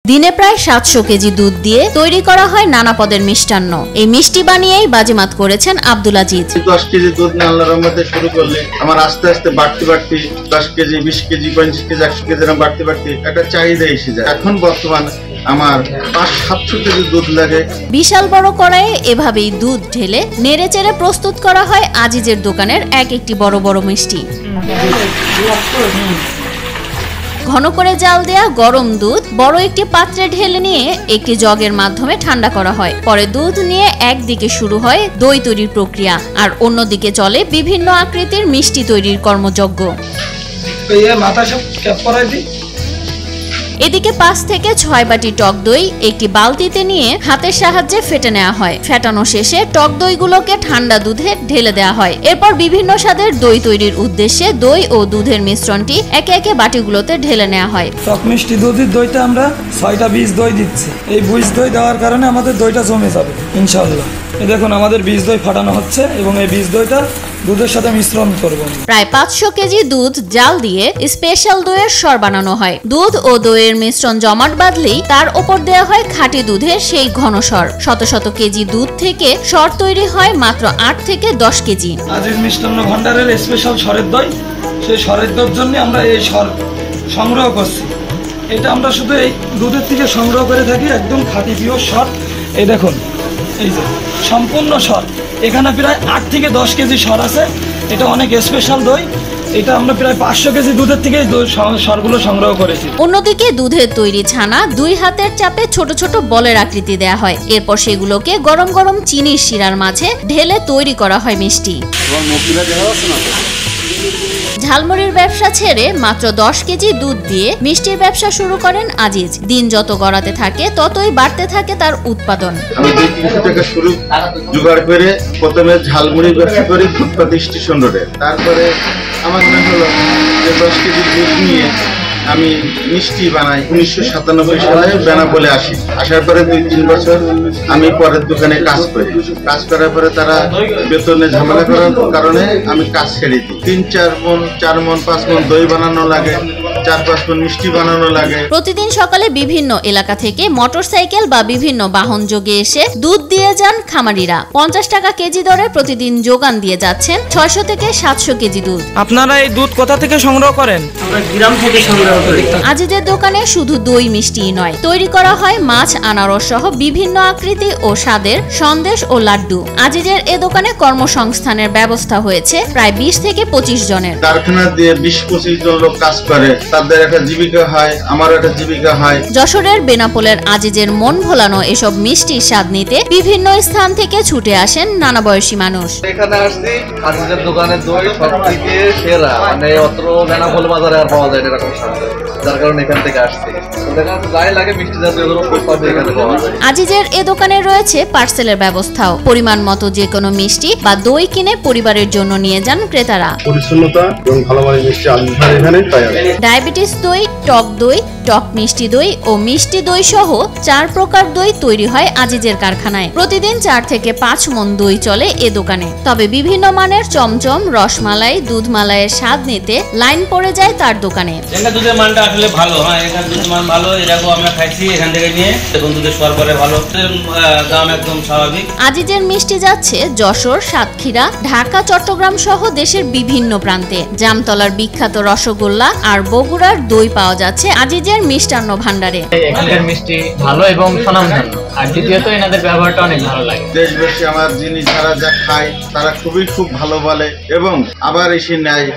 দিনে প্রায় 700 কেজি দুধ দিয়ে তৈরি করা হয় নানা পদের মিষ্টান্ন। এই মিষ্টি বানিয়েই বাজিমাত করেছেন আব্দুল আজিজ। 10 কেজি দুধ নিয়ে আল্লাহর রহমতে শুরু করলে আমার আস্তে আস্তে বাড়তি 10 কেজি 20 কেজি 50 কেজি 100 কেজি বাড়তি একটা চাহিদা এসে যায়। এখন বর্তমান আমার 500-700 কেজি দুধ লাগে। বিশাল বড় কড়াইয়ে এভাবেই দুধ ঢেলে নেড়েচেড়ে প্রস্তুত করা হয় আজিজের দোকানের একটি বড় বড় মিষ্টি। ঘন করে জাল দেয়া গরম দুধ বড় একটি পাত্রে ঢেলে নিয়ে একটি জগের মাধ্যমে ঠান্ডা করা হয়। পরে দুধ নিয়ে একদিকে শুরু হয় দই তৈরির প্রক্রিয়া, আর অন্যদিকে চলে বিভিন্ন আকৃতির মিষ্টি তৈরির কর্মযজ্ঞ। এদিকে 5 থেকে 6 বাটি টক দই একটি বালতিতে নিয়ে হাতের সাহায্যে ফেটে নেওয়া হয়। ফেটানো শেষে টক দইগুলোকে ঠান্ডা দুধে ঢেলে দেওয়া হয়। এরপর বিভিন্ন স্বাদের দই তৈরির উদ্দেশ্যে দই ও দুধের মিশ্রণটি একে একে বাটিগুলোতে ঢেলে নেওয়া হয়। টক মিষ্টি দুধের দইটা আমরা 6টা বীজ দই দিচ্ছি। এই বীজ দই দেওয়ার কারণে আমাদের দইটা জমে যাবে ইনশাআল্লাহ। এই দেখুন আমাদের বীজ দই ফাটানো হচ্ছে এবং এই বীজ দইটা দুধের সাথে মিশ্রণ করব। প্রায় 500 কেজি দুধ জাল দিয়ে স্পেশাল দইয়ের সর বানানো হয়। দুধ ও দইয়ের মিশ্রণ জমাট বাঁধলেই তার উপর দেওয়া হয় খাঁটি দুধের সেই ঘন সর। শত শত কেজি দুধ থেকে সর তৈরি হয় মাত্র 8 থেকে 10 কেজি। আজিজ মিষ্টান্ন ভান্ডারের স্পেশাল সরের দই, সেই সরের দইয়ের জন্য আমরা এই সর সংগ্রহ করছি। এটা আমরা শুধু এই দুধের থেকে সংগ্রহ করে থাকি, একদম খাঁটি পিওর সর। এই দেখুন এই যে সম্পূর্ণ সর, এখানে প্রায় 8 থেকে 10 কেজি সর আছে। এটা অনেক স্পেশাল দই। এটা আমরা প্রায় 500 কেজি দুধের থেকে সরগুলো সংগ্রহ করেছি। অন্যদিকে দুধের তৈরি ছানা 2 হাতের চাপে ছোট ছোট বলের আকৃতি দেয়া হয়। এরপর সেগুলোকে গরম গরম চিনির শিরার মাঝে ঢেলে তৈরি করা হয় মিষ্টি। ঝালমুড়ির ব্যবসা ছেড়ে মাত্র 10 কেজি দুধ দিয়ে মিষ্টির ব্যবসা শুরু করেন আজিজ। দিন যত গড়াতে থাকে ততই বাড়তে থাকে তার উৎপাদন। আমি 2-300 টাকা শুরু জোগাড় করে প্রথমে ঝালমুড়ি ব্যবসা করি ফুটপাত স্টেশন রোডে। তারপরে আমার মনে হলো যে 10 কেজি দুধ নিয়ে আমি মিষ্টি বানাই। 1997 সালে বেনাপোলে আসি। আসার পরে 2-3 বছর আমি পরের দোকানে কাজ করি। কাজ করার পরে তারা বেতনে ঝামেলা করার কারণে আমি কাজ ছেড়ে দিই। 3-4 মণ 4 মণ 5 মণ দই বানানো লাগে, 4-5 মণ মিষ্টি বানানো লাগে। প্রতিদিন সকালে বিভিন্ন এলাকা থেকে মোটরসাইকেল বা বিভিন্ন বাহন যোগে এসে দুধ দিয়ে যান খামারিরা। 50 টাকা কেজি দরে প্রতিদিন যোগান দিয়ে যাচ্ছেন 600 থেকে 700 কেজি দুধ। আপনারা এই দুধ কোথা থেকে সংগ্রহ করেন? আমরা গ্রাম থেকে সংগ্রহ করি। আজিজের দোকানে শুধু দই মিষ্টিই নয়, তৈরি করা হয় মাছ, আনারস সহ বিভিন্ন আকৃতি ও স্বাদের সন্দেশ ও লাড্ডু। আজিজের এ দোকানে কর্মসংস্থানের ব্যবস্থা হয়েছে প্রায় 20 থেকে 25 জনের। কারখানা দিয়ে 20-25 জন লোক কাজ করে, তাদের একটা জীবিকা হয়, আমার একটা জীবিকা হয়। যশোরের বেনাপোলের আজিজের মন ভোলানো এসব মিষ্টির স্বাদ নিতে বিভিন্ন স্থান থেকে ছুটে আসেন নানা বয়সী মানুষ। এখানে আসছি, আজিজের দোকানের দই সবথেকে সেরা, মানে অত্র বেনাপোল বাজারে আর পাওয়া যায় না এরকম স্বাদ, যার কারণে এখান থেকে আসছি। যাই লাগে মিষ্টি জাতীয় এখানে পাওয়া যায়। আজিজের এ দোকানে রয়েছে পার্সেলের ব্যবস্থাও। পরিমাণ মতো যে কোনো মিষ্টি বা দই কিনে পরিবারের জন্য নিয়ে যান ক্রেতারা। পরিচ্ছন্নতা এবং ভালো মানের মিষ্টি আজিজের এখানে পাওয়া যায়। ডায়াবেটিস দই, টক দই, টক মিষ্টি দই ও মিষ্টি দই সহ 4 প্রকার দই তৈরি হয় আজিজের কারখানায়। প্রতিদিন 4 থেকে 5 মণ দই চলে এ দোকানে। তবে বিভিন্ন মানের চমচম, রসমালাই, দুধমালাইয়ের স্বাদ নিতে লাইন পড়ে যায় তার দোকানে। এখানে দুধের মানটা আসলে ভালো, হ্যাঁ এখানে দুধের মান ভালো। এরকম আমরা খাইছি এখান থেকে নিয়ে, এখন দুধের স্বাদ করে ভালো, দাম একদম স্বাভাবিক। আজিজের মিষ্টি যাচ্ছে যশোর, সাতক্ষীরা, ঢাকা, চট্টগ্রাম সহ দেশের বিভিন্ন প্রান্তে। জামতলার বিখ্যাত রসগোল্লা আর বগুড়ার দই পাওয়া যাচ্ছে আজিজের মিষ্টান্ন ভান্ডারে। এখানকার মিষ্টি ভালো এবং স্বনামধন্য, আর দ্বিতীয়ত এনাদের ব্যবহারটা অনেক ভালো লাগে। দেশবাসী আমার জিনিস যারা যা খায় তারা খুব ভালো বলে এবং আবার এসে নেয়।